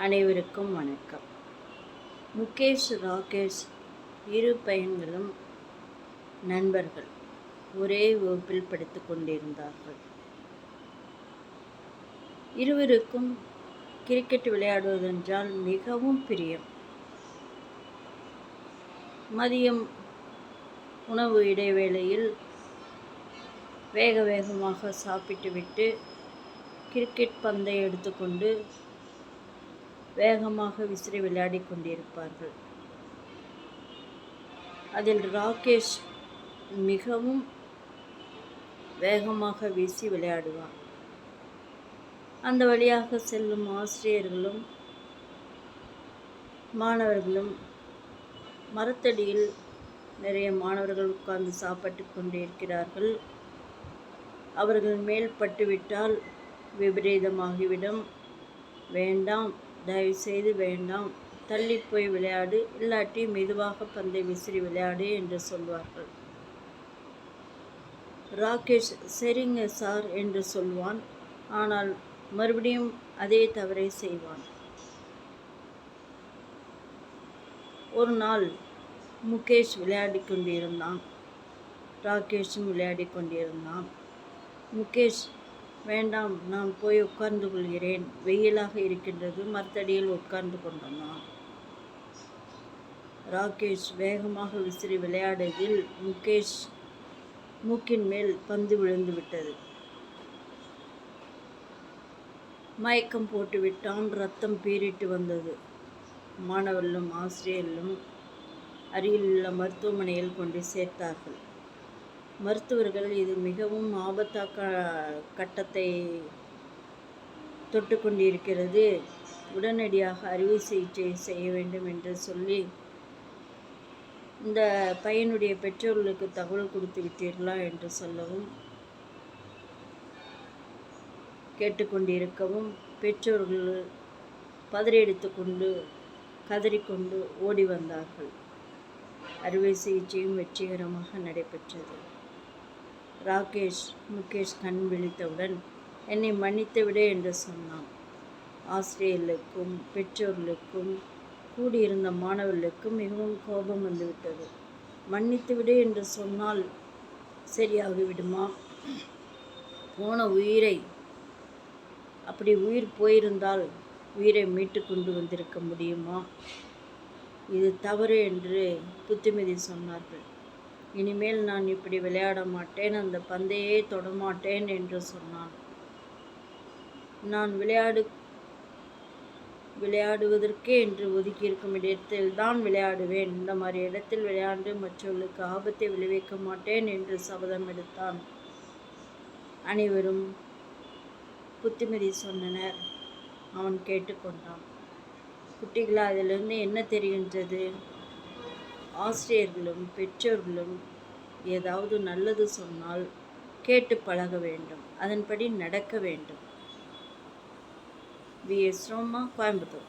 அனைவருக்கும் வணக்கம். முகேஷ், ராகேஷ் இரு பையன்களும் நண்பர்கள். ஒரே வகுப்பில் படித்துக் கொண்டிருந்தார்கள். இருவருக்கும் கிரிக்கெட் விளையாடுவதென்றால் மிகவும் பிரியம். மதியம் உணவு இடைவேளையில் வேகமாக சாப்பிட்டுவிட்டு கிரிக்கெட் பந்தை எடுத்துக்கொண்டு வேகமாக விசிறி விளையாடி கொண்டிருப்பார்கள். அதில் ராகேஷ் மிகவும் வேகமாக வீசி விளையாடுவார். அந்த வழியாக செல்லும் ஆசிரியர்களும் மாணவர்களும், மரத்தடியில் நிறைய மாணவர்கள் உட்கார்ந்து சாப்பிட்டு கொண்டிருக்கிறார்கள். அவர்கள் மேல் பட்டுவிட்டால் விபரீதமாகிவிடும். வேண்டாம், தயவுசெய்து வேண்டாம், தள்ளி போய் விளையாடு, இல்லாட்டி மெதுவாக பந்தை விசிறி விளையாடு என்று சொல்வார்கள். ராகேஷ் சரிங்க சார் என்று சொல்வான். ஆனால் மறுபடியும் அதே தவறை செய்வான். ஒரு நாள் முகேஷ் விளையாடி கொண்டிருந்தான். ராகேஷும் விளையாடி கொண்டிருந்தான். முகேஷ், வேண்டாம், நான் போய் உட்கார்ந்து கொள்கிறேன், வெயிலாக இருக்கின்றது, மரத்தடியில் உட்கார்ந்து கொண்டான். ராகேஷ் வேகமாக விசிறி விளையாடியதில் முகேஷ் மூக்கின் மேல் பந்து விழுந்து விட்டது. மயக்கம் போட்டு விட்டான். ரத்தம் பீறிட்டு வந்தது. மாணவர்களும் ஆசிரியர்களும் அருகில் உள்ள மருத்துவமனையில் கொண்டு சேர்த்தார்கள். மருத்துவர்கள் இது மிகவும் கட்டத்தை தொட்டு கொண்டிருக்கிறது, உடனடியாக அறுவை சிகிச்சை செய்ய வேண்டும் என்று சொல்லி, இந்த பையனுடைய பெற்றோர்களுக்கு தகவல் கொடுத்து விட்டீர்களா என்று சொல்லவும், கேட்டுக்கொண்டிருக்கவும், பெற்றோர்கள் பதறியடித்து கொண்டு கதறிக்கொண்டு ஓடி வந்தார்கள். அறுவை சிகிச்சையும் வெற்றிகரமாக நடைபெற்றது. ராகேஷ் முகேஷ் கண் விழித்தவுடன் என்னை மன்னித்து விடு என்று சொன்னான். ஆசிரியர்களுக்கும் பெற்றோர்களுக்கும் கூடியிருந்த மாணவர்களுக்கும் மிகவும் கோபம் வந்துவிட்டது. மன்னித்து விடு என்று சொன்னால் சரியாகிவிடுமா? போன உயிரை, அப்படி உயிர் போயிருந்தால் உயிரை மீட்டு கொண்டு வந்திருக்க முடியுமா? இது தவறு என்று புத்திமதி சொன்னார்கள். இனிமேல் நான் இப்படி விளையாட மாட்டேன், அந்த பந்தையே தொடமாட்டேன் என்று சொன்னான். நான் விளையாடுவதற்கே என்று ஒதுக்கியிருக்கும் இடத்தில் தான் விளையாடுவேன். இந்த மாதிரி இடத்தில் விளையாண்டு மற்றவர்களுக்கு ஆபத்தை விளைவிக்க மாட்டேன் என்று சபதம் எடுத்தான். அனைவரும் புத்திமதி சொன்னனர். அவன் கேட்டுக்கொண்டான். குட்டிகளா, அதிலிருந்து என்ன தெரிகின்றது? ஆசிரியர்களும் பெற்றோர்களும் ஏதாவது நல்லது சொன்னால் கேட்டு பழக வேண்டும், அதன்படி நடக்க வேண்டும். வி.எஸ். ரோமா, கோயம்புத்தூர்.